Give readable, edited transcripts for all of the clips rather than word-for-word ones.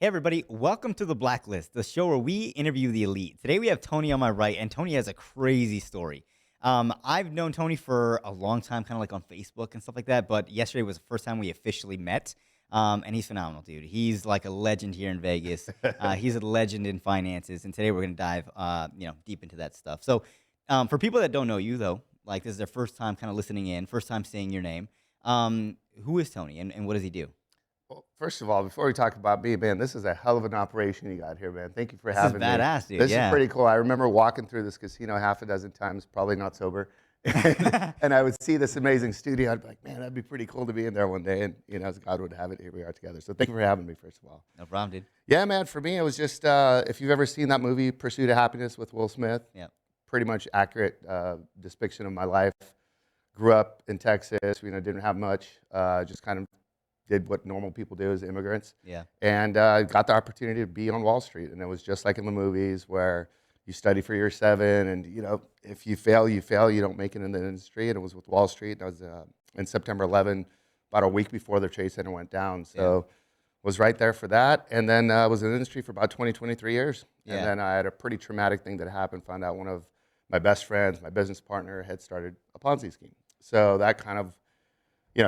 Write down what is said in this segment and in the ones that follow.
Hey everybody, welcome to the Blacklist, the show where we interview the elite. Today we have Tony on my right, and Tony has a crazy story. I've known Tony for a long time, kind of like on Facebook and stuff like that, but yesterday was the first time we officially met, and he's phenomenal, dude. He's like a legend here in Vegas. He's a legend in finances, and today we're going to dive, deep into that stuff. So for people that don't know you, though, like this is their first time kind of listening in, first time saying your name, who is Tony, and what does he do? Well, first of all, before we talk about me, man, this is a hell of an operation you got here, man. Thank you for This is having me. badass, dude. This Yeah. is pretty cool. I remember walking through this casino half a dozen times, probably not sober, and I would see this amazing studio. I'd be like, man, that'd be pretty cool to be in there one day. And as God would have it, here we are together. So thank you for having me, first of all. No problem, dude. Yeah, man. For me, it was just if you've ever seen that movie, Pursuit of Happiness with Will Smith. Yeah. Pretty much accurate depiction of my life. Grew up in Texas. Didn't have much. Just kind of did what normal people do as immigrants. Yeah. And got the opportunity to be on Wall Street. And it was just like in the movies where you study for year 7 and, if you fail, you fail. You don't make it in the industry. And it was with Wall Street. And I was in September 11, about a week before the Trade Center went down. So was right there for that. And then was in the industry for about 23 years. Yeah. And then I had a pretty traumatic thing that happened. Found out one of my best friends, my business partner, had started a Ponzi scheme. So that kind of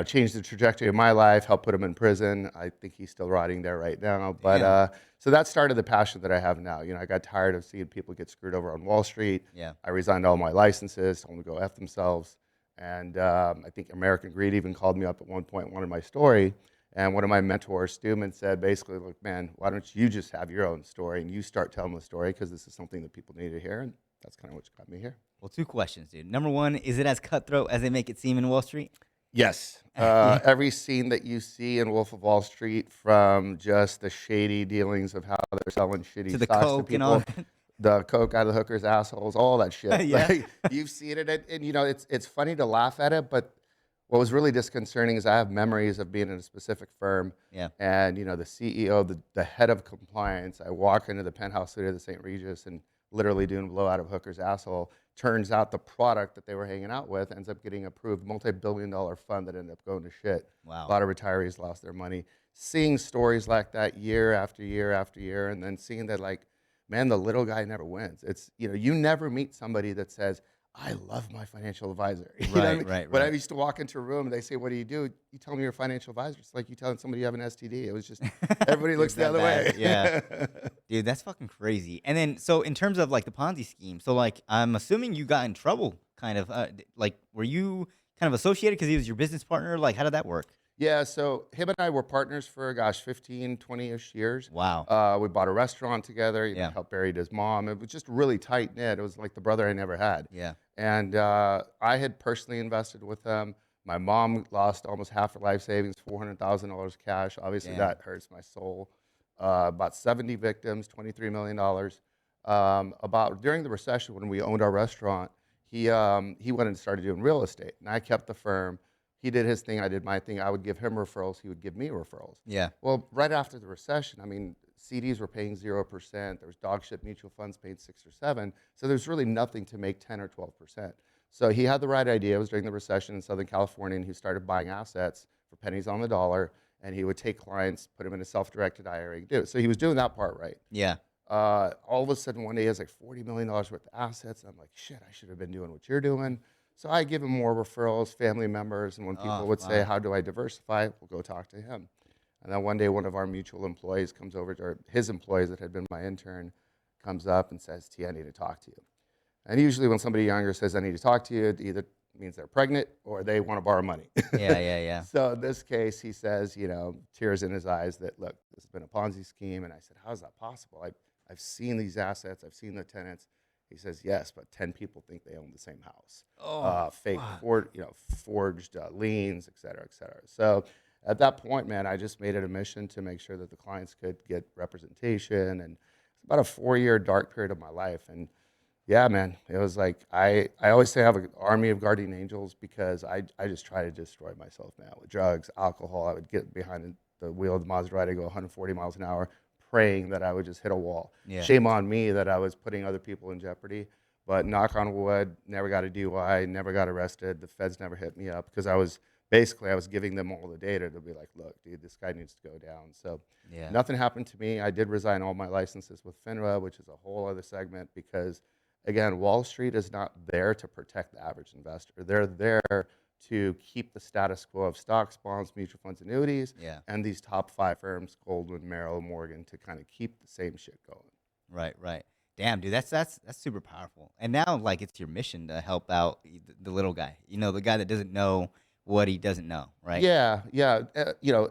changed the trajectory of my life, helped put him in prison. I think he's still rotting there right now. But so that started the passion that I have now. I got tired of seeing people get screwed over on Wall Street. Yeah. I resigned all my licenses, told them to go F themselves. And I think American Greed even called me up at one point, wanted my story. And one of my mentors, Stuman, said basically, look, man, why don't you just have your own story and you start telling the story because this is something that people need to hear. And that's kind of what got me here. Well, 2 questions, dude. Number 1, is it as cutthroat as they make it seem in Wall Street? Yes. Every scene that you see in Wolf of Wall Street, from just the shady dealings of how they're selling shitty To the stocks to coke people, and all that. the coke out of the hookers' assholes, all that shit. Yeah. Like, you've seen it, and it's funny to laugh at it, but what was really disconcerting is I have memories of being in a specific firm, Yeah. and the CEO, the head of compliance. I walk into the penthouse suite of the St. Regis and literally doing blow out of hooker's asshole. Turns out the product that they were hanging out with ends up getting approved, multi-billion-dollar fund that ended up going to shit. Wow. A lot of retirees lost their money. Seeing stories like that year after year after year, and then seeing that, like, man, the little guy never wins. It's, you never meet somebody that says, I love my financial advisor. You know what I mean? Right. When I used to walk into a room and they say, what do? You tell them you're a financial advisor. It's like you telling somebody you have an STD. It was just, everybody looks the other way. Yeah. Dude, that's fucking crazy. And then, so in terms of like the Ponzi scheme, so like, I'm assuming you got in trouble kind of, like, were you kind of associated because he was your business partner? Like, how did that work? Yeah, so him and I were partners for, 15, 20-ish years. Wow. We bought a restaurant together. Yeah. Helped bury his mom. It was just really tight-knit. It was like the brother I never had. Yeah. And I had personally invested with him. My mom lost almost half her life savings, $400,000 cash. Obviously, Damn. that hurts my soul. About 70 victims, $23 million. About during the recession when we owned our restaurant, he went and started doing real estate. And I kept the firm. He did his thing, I did my thing. I would give him referrals, he would give me referrals. Yeah. Well, right after the recession, CDs were paying 0%. There was dog shit mutual funds paying 6 or 7. So there's really nothing to make 10 or 12%. So he had the right idea. It was during the recession in Southern California, and he started buying assets for pennies on the dollar. And he would take clients, put them in a self-directed IRA, do it. So he was doing that part right. Yeah. All of a sudden, one day, he has like $40 million worth of assets. And I'm like, shit, I should have been doing what you're doing. So I give him more referrals, family members, and when people would say, how do I diversify? We'll go talk to him. And then one day, one of our mutual employees comes over, or his employees that had been my intern, comes up and says, T, I need to talk to you. And usually when somebody younger says, I need to talk to you, it either means they're pregnant or they want to borrow money. Yeah. So in this case, he says, tears in his eyes that, look, this has been a Ponzi scheme. And I said, how is that possible? I've seen these assets. I've seen the tenants. He says, yes, but 10 people think they own the same house. Fake, forged liens, et cetera, et cetera. So at that point, man, I just made it a mission to make sure that the clients could get representation. And it's about a 4-year dark period of my life. And yeah, man, it was like, I always say I have an army of guardian angels because I just try to destroy myself, man, with drugs, alcohol. I would get behind the wheel of the Maserati, go 140 miles an hour, praying that I would just hit a wall. Yeah. Shame on me that I was putting other people in jeopardy. But knock on wood, never got a DUI, never got arrested. The feds never hit me up because I was basically I was giving them all the data to be like, look, dude, this guy needs to go down. So Yeah. nothing happened to me. I did resign all my licenses with FINRA, which is a whole other segment because, again, Wall Street is not there to protect the average investor. They're there to keep the status quo of stocks, bonds, mutual funds, annuities, Yeah. and these top 5 firms, Goldman, Merrill, Morgan, to kind of keep the same shit going. Right. Right. Damn, dude, that's super powerful. And now, like, it's your mission to help out the little guy. You know, the guy that doesn't know what he doesn't know. Right. Yeah, yeah.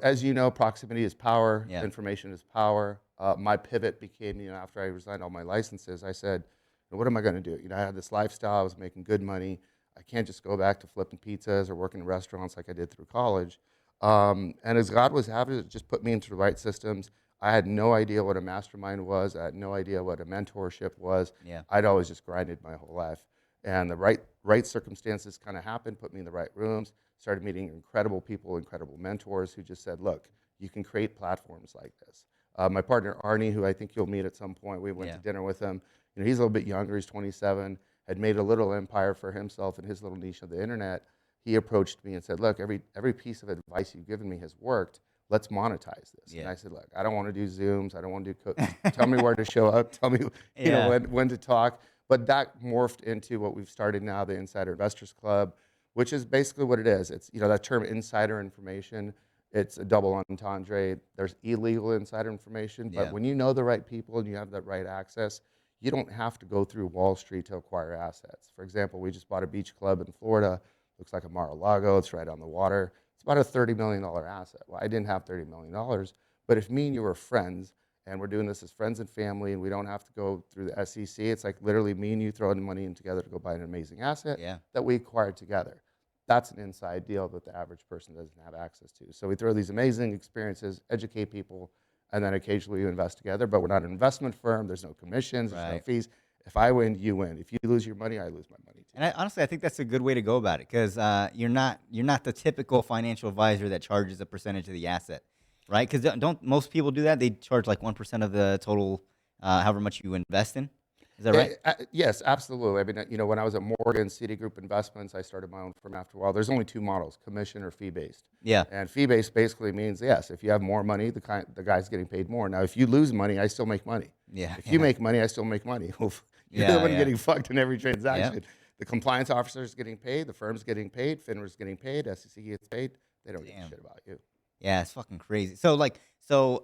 As you know, proximity is power. Yeah. Information is power. My pivot became, after I resigned all my licenses, I said, what am I going to do? I had this lifestyle. I was making good money. I can't just go back to flipping pizzas or working in restaurants like I did through college. And as God was having it, just put me into the right systems. I had no idea what a mastermind was. I had no idea what a mentorship was. Yeah. I'd always just grinded my whole life. And the right circumstances kind of happened, put me in the right rooms, started meeting incredible people, incredible mentors who just said, look, you can create platforms like this. My partner, Arnie, who I think you'll meet at some point, we went Yeah. to dinner with him. He's a little bit younger, he's 27, had made a little empire for himself in his little niche of the internet. He approached me and said, look, every piece of advice you've given me has worked. Let's monetize this. Yeah. And I said, look, I don't want to do Zooms. I don't want to do, tell me where to show up. Tell me, Yeah. when to talk. But that morphed into what we've started now, the Insider Investors Club, which is basically what it is. It's, that term insider information, it's a double entendre. There's illegal insider information, but Yeah. when you know the right people and you have that right access, you don't have to go through Wall Street to acquire assets. For example, we just bought a beach club in Florida. Looks like a Mar-a-Lago. It's right on the water. It's about a $30 million asset. Well, I didn't have $30 million, but if me and you were friends and we're doing this as friends and family and we don't have to go through the SEC, it's like literally me and you throwing money in together to go buy an amazing asset Yeah. that we acquired together. That's an inside deal that the average person doesn't have access to. So we throw these amazing experiences, educate people, and then occasionally we invest together, but we're not an investment firm. There's no commissions, there's no Right. fees. If I win, you win. If you lose your money, I lose my money too. And honestly, I think that's a good way to go about it because you're not the typical financial advisor that charges a percentage of the asset, right? Because don't most people do that? They charge like 1% of the total, however much you invest in. Is that right? Yes, absolutely. I mean, when I was at Morgan Citigroup Investments, I started my own firm after a while. There's only two models, commission or fee-based. Yeah. And fee-based basically means, yes, if you have more money, the guy's getting paid more. Now, if you lose money, I still make money. Yeah. If you make money, I still make money. You're Yeah, the one yeah. getting fucked in every transaction. The compliance officer is getting paid, the firm's getting paid, FINRA's getting paid, SEC gets paid. They don't give a Damn. shit about you. Yeah, it's fucking crazy. So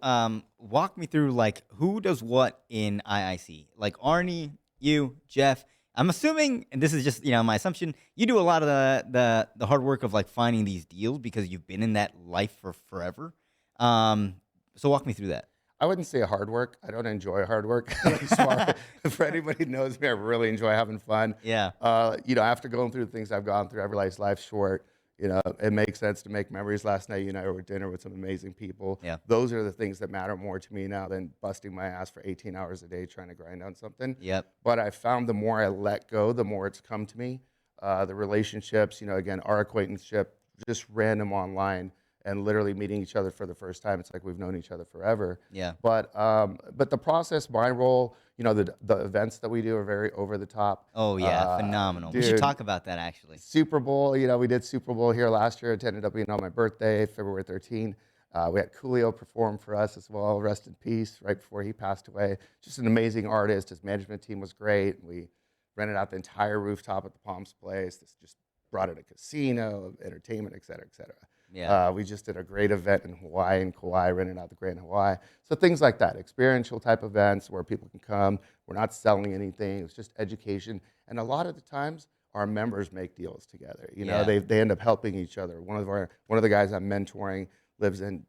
walk me through like who does what in IIC? Like Arnie, you, Jeff. I'm assuming, and this is just my assumption, you do a lot of the hard work of like finding these deals because you've been in that life for forever. So walk me through that. I wouldn't say hard work. I don't enjoy hard work. I'm smart. For anybody who knows me, I really enjoy having fun. Yeah. After going through the things I've gone through, I realized life's short. It makes sense to make memories. Last night, you and I were at dinner with some amazing people. Yeah. Those are the things that matter more to me now than busting my ass for 18 hours a day trying to grind on something. Yep. But I found the more I let go, the more it's come to me. The relationships, again, our acquaintanceship, just random online and literally meeting each other for the first time. It's like we've known each other forever. Yeah. But the process, my role, the events that we do are very over the top. Oh yeah, phenomenal. We should dude, talk about that actually. Super Bowl, we did Super Bowl here last year. It ended up being on my birthday, February 13. We had Coolio perform for us as well. Rest in peace, right before he passed away. Just an amazing artist. His management team was great. We rented out the entire rooftop at the Palms Place. This just brought in a casino, entertainment, et cetera, et cetera. Yeah. We just did a great event in Hawaii, and Kauai, rented out the Grand Hawaii. So things like that, experiential type events where people can come. We're not selling anything. It's just education. And a lot of the times, our members make deals together. Yeah. They end up helping each other. One of the guys I'm mentoring lives in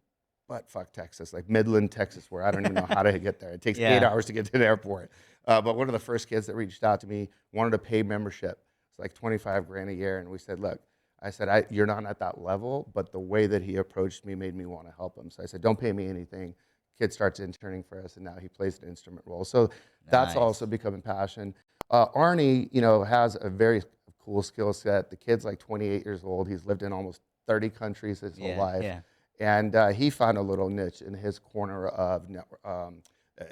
buttfuck Texas, like Midland, Texas, where I don't even know how to get there. It takes 8 hours to get to the airport. But one of the first kids that reached out to me wanted to pay membership. It's like 25 grand a year. And we said, look, I said, you're not at that level, but the way that he approached me made me want to help him. So I said, don't pay me anything. Kid starts interning for us, and now he plays an instrument role. So that's also becoming passion. Arnie, has a very cool skill set. The kid's like 28 years old. He's lived in almost 30 countries his whole life. Yeah. And he found a little niche in his corner of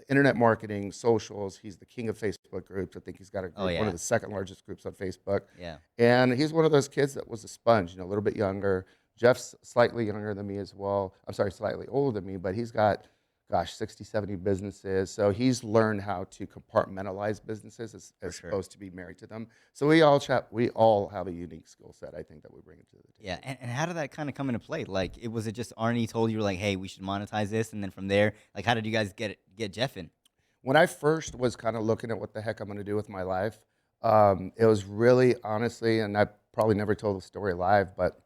internet marketing, socials. He's the king of Facebook groups. I think he's got a group, one of the second largest groups on Facebook. Yeah. And he's one of those kids that was a sponge, a little bit younger, Jeff's slightly younger than me as well. I'm sorry, slightly older than me, but he's got, gosh, 60, 70 businesses. So he's learned how to compartmentalize businesses For as sure. opposed to be married to them. So we all have a unique skill set, I think, that we bring to the Yeah, table. and how did that kind of come into play? Like, was it just Arnie told you like, hey, we should monetize this, and then from there, like, how did you guys get Jeff in? When I first was kind of looking at what the heck I'm going to do with my life, it was really honestly, and I probably never told the story live, but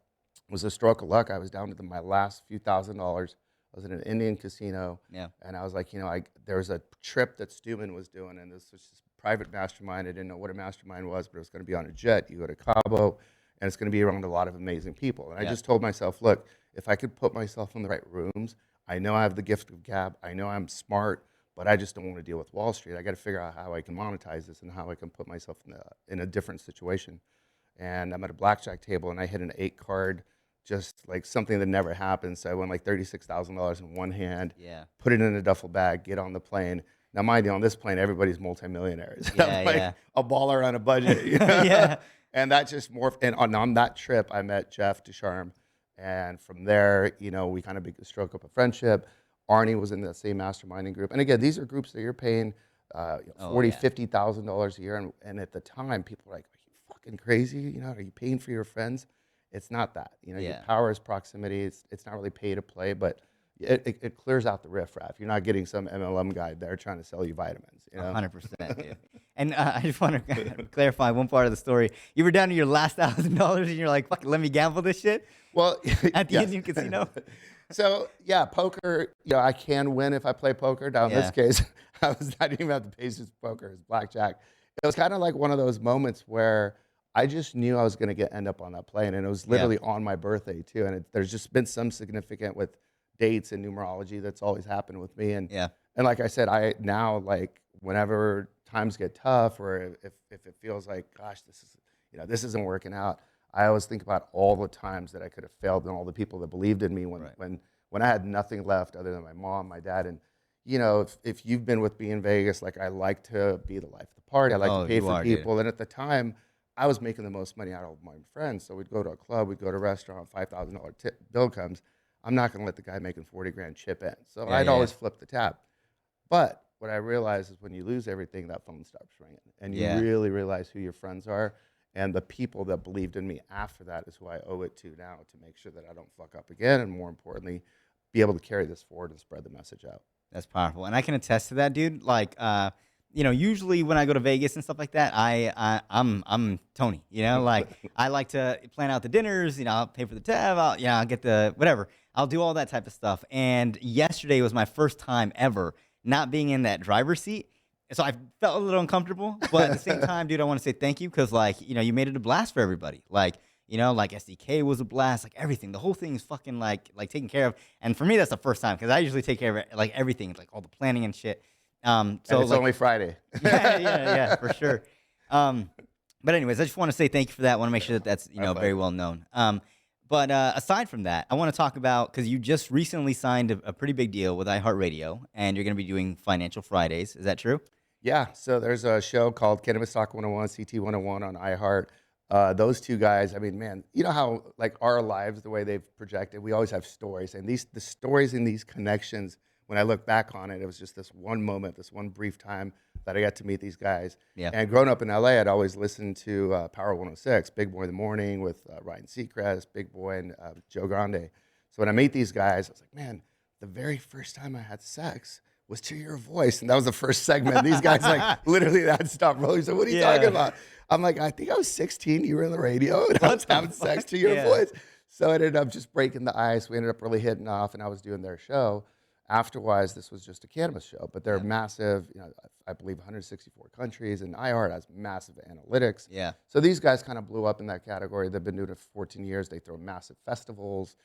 it was a stroke of luck. I was down to my last few $1,000s. I was in an Indian casino, Yeah. and I was like, there was a trip that Steuben was doing, and this was just private mastermind. I didn't know what a mastermind was, but it was going to be on a jet. You go to Cabo, and it's going to be around a lot of amazing people. And I Yeah. just told myself, look, if I could put myself in the right rooms, I know I have the gift of gab. I know I'm smart, but I just don't want to deal with Wall Street. I got to figure out how I can monetize this and how I can put myself in a different situation. And I'm at a blackjack table, and I hit an 8 card, just like something that never happened. So I won like $36,000 in one hand, Yeah. put it in a duffel bag, get on the plane. Now, mind you, on this plane, everybody's multimillionaires. Yeah, I'm like yeah. a baller on a budget. Yeah. And that just morphed. And on that trip, I met Jeff Ducharme. And from there, we kind of struck up a friendship. Arnie was in that same masterminding group. And again, these are groups that you're paying Oh, $40,000, yeah. $50,000 a year. And at the time, people were like, are you fucking crazy? Are you paying for your friends? It's not that. Your Yeah. power is proximity. It's not really pay to play, but it clears out the riffraff. You're not getting some MLM guy there trying to sell you vitamins. 100%, dude. And I just want to clarify one part of the story. You were down to your last $1,000, and you're like, "Fuck, it, let me gamble this shit." Well, At the yes. Indian casino. So yeah, poker. I can win if I play poker. Now in Yeah. this case, I didn't even have to pay just poker. It's blackjack. It was kind of like one of those moments where I just knew I was going to end up on that plane, and it was literally on my birthday too. And there's just been some significant with dates and numerology that's always happened with me. And Yeah. and like I said, I now like whenever times get tough, or if it feels like, gosh, this isn't working out, I always think about all the times that I could have failed and all the people that believed in me Right. when I had nothing left other than my mom, my dad, and if you've been with me in Vegas, like I like to be the life of the party. I like Oh, to pay you for are, dude. people, and at the time, I was making the most money out of my friends. So we'd go to a club, we'd go to a restaurant, $5,000 bill comes. I'm not going to let the guy making 40 grand chip in. So Yeah, I'd yeah. always flip the tab. But what I realized is when you lose everything, that phone stops ringing, and you Yeah. really realize who your friends are. And the people that believed in me after that is who I owe it to now to make sure that I don't fuck up again, and more importantly, be able to carry this forward and spread the message out. That's powerful, and I can attest to that, dude. Like, usually when I go to Vegas and stuff like that, I'm Tony. Like I like to plan out the dinners. I'll pay for the tab. I'll get the whatever. I'll do all that type of stuff. And yesterday was my first time ever not being in that driver's seat, so I felt a little uncomfortable. But at the same time, dude, I want to say thank you because, like, you made it a blast for everybody. Like, like SDK was a blast. Like everything, the whole thing is fucking like taken care of. And for me, that's the first time because I usually take care of like everything, like all the planning and shit. So And it's like, only Friday. yeah, for sure. But anyways, I just want to say thank you for that. I want to make sure that that's My very pleasure. well known. But aside from that, I want to talk about because you just recently signed a pretty big deal with iHeartRadio, and you're going to be doing Financial Fridays. Is that true? Yeah, so there's a show called Cannabis Talk 101, CT 101 on iHeart. Those two guys, I mean, man, you know how like our lives, the way they've projected, we always have stories, and the stories and these connections. When I look back on it, it was just this one moment, this one brief time that I got to meet these guys. Yeah. And growing up in LA, I'd always listened to Power 106, Big Boy in the Morning with Ryan Seacrest, Big Boy, and Joe Grande. So when I meet these guys, I was like, man, the very first time I had sex was to your voice. And that was the first segment. These guys, like, literally, that stopped rolling. So what are you Yeah. talking about? I'm like, I think I was 16. You were on the radio, and I was having sex to your Yeah. voice. So it ended up just breaking the ice. We ended up really hitting off, and I was doing their show. Afterwards, this was just a cannabis show, but they're massive. I believe 164 countries, and iHeart has massive analytics. Yeah. So these guys kind of blew up in that category. They've been doing it for 14 years. They throw massive festivals,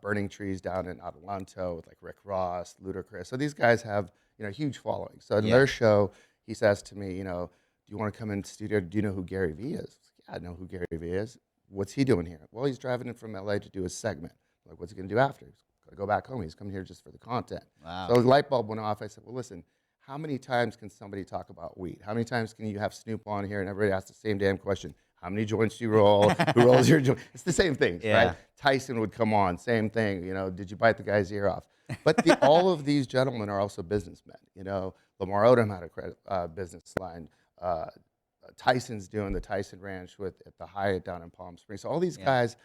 burning trees down in Adelanto with like Rick Ross, Ludacris. So these guys have huge following. So in their show, he says to me, do you want to come in the studio? Do you know who Gary Vee is? Yeah, I know who Gary Vee is. What's he doing here? Well, he's driving in from LA to do a segment. Like, what's he gonna do after? He's gonna go back home. He's coming here just for the content. Wow. So the light bulb went off. I said, well, listen, how many times can somebody talk about weed? How many times can you have Snoop on here and everybody asks the same damn question? how many joints do you roll? Who rolls your joint? It's the same things, Yeah. right? Tyson would come on, same thing. Did you bite the guy's ear off? But all of these gentlemen are also businessmen. Lamar Odom had a credit business line. Uh, Tyson's doing the Tyson Ranch at the Hyatt down in Palm Springs. So all these Yeah. guys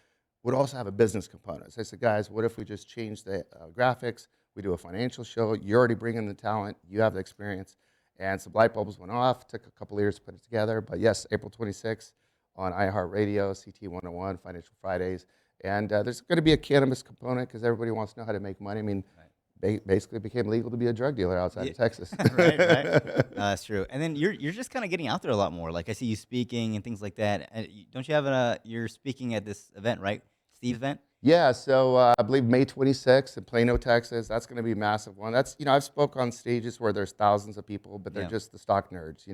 would also have a business component. So I said, guys, what if we just change the graphics? We do a financial show. You're already bringing the talent. You have the experience. And some light bulbs went off. Took a couple of years to put it together. But yes, April 26th on iHeart Radio, CT 101, Financial Fridays. And there's going to be a cannabis component because everybody wants to know how to make money. I mean, basically it became legal to be a drug dealer outside of Texas. Right. That's true. And then you're just kind of getting out there a lot more. Like I see you speaking and things like that. Don't you have you're speaking at this event, right? Steve's event? Yeah, so I believe May 26th in Plano, Texas. That's going to be a massive one. That's I've spoke on stages where there's thousands of people, but they're just the stock nerds,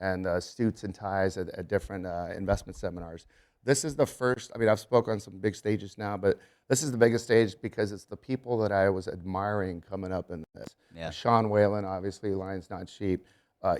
and suits and ties at different investment seminars. This is the first. I mean, I've spoke on some big stages now, but this is the biggest stage because it's the people that I was admiring coming up in this. Yeah. Sean Whalen, obviously, Lions Not Sheep.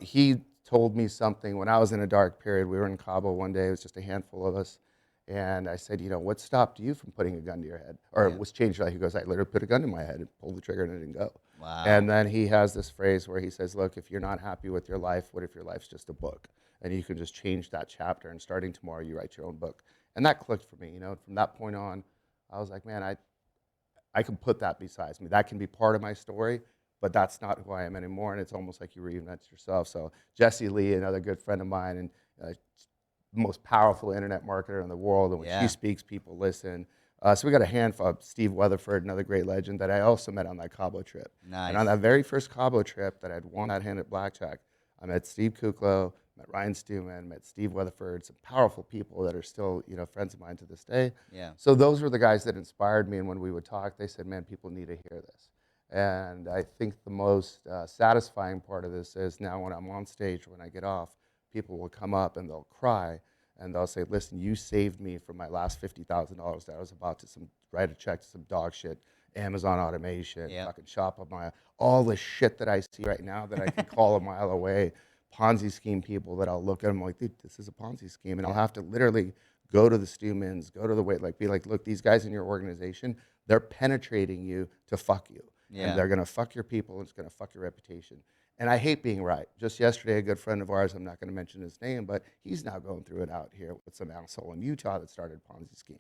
He told me something when I was in a dark period. We were in Cabo one day. It was just a handful of us. And I said, what stopped you from putting a gun to your head? Or was changed your life? He goes, I literally put a gun to my head and pulled the trigger and it didn't go. Wow. And then he has this phrase where he says, look, if you're not happy with your life, what if your life's just a book? And you can just change that chapter and starting tomorrow, you write your own book. And that clicked for me, From that point on, I was like, man, I can put that besides me. That can be part of my story, but that's not who I am anymore. And it's almost like you reinvent yourself. So Jessie Lee, another good friend of mine, and most powerful internet marketer in the world, and when she speaks, people listen. So we got a handful of Steve Weatherford, another great legend that I also met on that Cabo trip. Nice. And on that very first Cabo trip that I'd won that hand at blackjack, I met Steve Kuklo, met Ryan Stewman, met Steve Weatherford, some powerful people that are still friends of mine to this day. Yeah. So those were the guys that inspired me, and when we would talk, they said, man, people need to hear this. And I think the most satisfying part of this is now when I'm on stage, when I get off, people will come up and they'll cry and they'll say, listen, you saved me from my last $50,000 that I was about to write a check to some dog shit, Amazon automation, fucking Shopify, all the shit that I see right now that I can call a mile away, Ponzi scheme people that I'll look at them like, dude, this is a Ponzi scheme. And I'll have to literally go to the Stewmans, go to the be like, look, these guys in your organization, they're penetrating you to fuck you. Yeah. And they're going to fuck your people, and it's going to fuck your reputation. And I hate being right. Just yesterday, a good friend of ours, I'm not going to mention his name, but he's now going through it out here with some asshole in Utah that started a Ponzi scheme.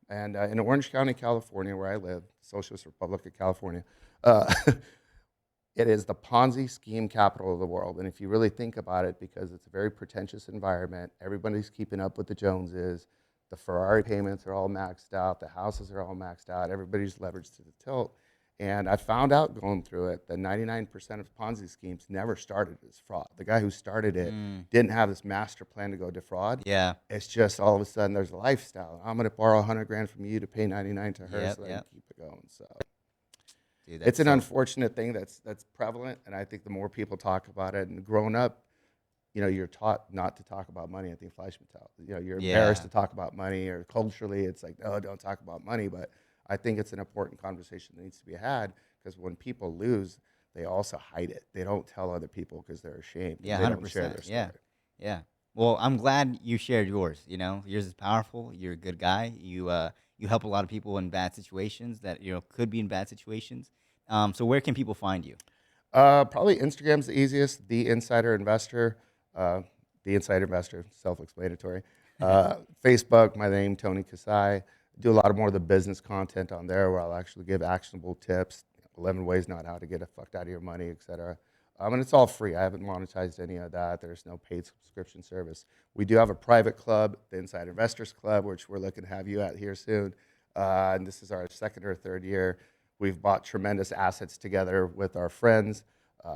And in Orange County, California, where I live, Socialist Republic of California, it is the Ponzi scheme capital of the world. And if you really think about it, because it's a very pretentious environment, everybody's keeping up with the Joneses, the Ferrari payments are all maxed out, the houses are all maxed out, everybody's leveraged to the tilt. And I found out going through it that 99% of Ponzi schemes never started as fraud. The guy who started it didn't have this master plan to go defraud. Yeah. It's just all of a sudden there's a lifestyle. I'm going to borrow 100 grand from you to pay 99 to her so that I can keep it going. So Dude, it's an unfortunate thing that's prevalent. And I think the more people talk about it, and growing up, you're taught not to talk about money. I think Fleischmann, you're embarrassed to talk about money, or culturally it's like, no, don't talk about money. But I think it's an important conversation that needs to be had, because when people lose, they also hide it. They don't tell other people because they're ashamed. Yeah, they 100%. don't share their story. Yeah. Well, I'm glad you shared yours. Yours is powerful. You're a good guy. You help a lot of people in bad situations that could be in bad situations. So where can people find you? Probably Instagram's the easiest. The Insider Investor. The Insider Investor, self-explanatory. Facebook, my name, Tony Kassaei. Do a lot more of the business content on there, where I'll actually give actionable tips, 11 ways not how to get fucked out of your money, etc. And it's all free. I haven't monetized any of that. There's no paid subscription service. We do have a private club, the Inside Investors Club, which we're looking to have you at here soon. And this is our second or third year. We've bought tremendous assets together with our friends,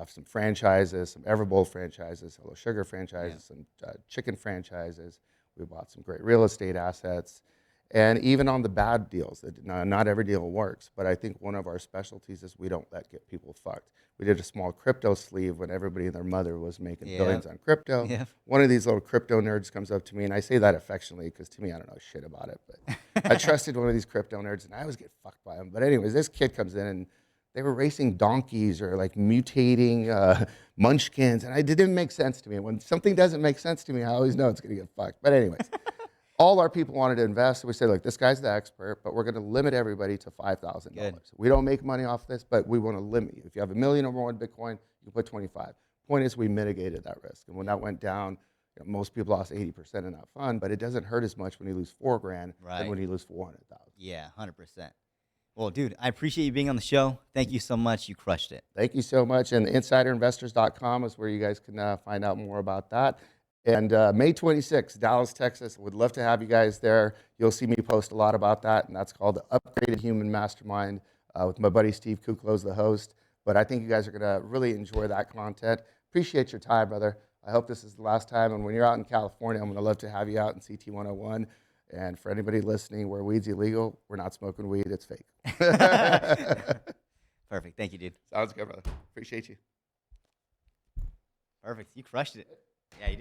some franchises, some Everbowl franchises, Hello Sugar franchises, some chicken franchises. We bought some great real estate assets. And even on the bad deals, not every deal works, but I think one of our specialties is we don't get people fucked. We did a small crypto sleeve when everybody and their mother was making billions on crypto. Yeah. One of these little crypto nerds comes up to me, and I say that affectionately because to me, I don't know shit about it, but I trusted one of these crypto nerds, and I always get fucked by them. But anyways, this kid comes in, and they were racing donkeys or like mutating Munchkins, and it didn't make sense to me. When something doesn't make sense to me, I always know it's going to get fucked. But anyways, all our people wanted to invest. So we said, look, this guy's the expert, but we're going to limit everybody to $5,000. We don't make money off this, but we want to limit you. If you have $1 million or more in Bitcoin, you can put 25. Point is, we mitigated that risk. And when that went down, most people lost 80% in that fund, but it doesn't hurt as much when you lose $4,000 than when you lose 400,000. Yeah, 100%. Well, dude, I appreciate you being on the show. Thank you so much. You crushed it. Thank you so much. And insiderinvestors.com is where you guys can find out more about that. And May 26th, Dallas, Texas. Would love to have you guys there. You'll see me post a lot about that, and that's called the Upgraded Human Mastermind with my buddy Steve Kuklo's the host. But I think you guys are going to really enjoy that content. Appreciate your time, brother. I hope this is the last time. And when you're out in California, I'm going to love to have you out in CT 101. And for anybody listening, where weed's illegal, we're not smoking weed. It's fake. Perfect. Thank you, dude. Sounds good, brother. Appreciate you. Perfect. You crushed it.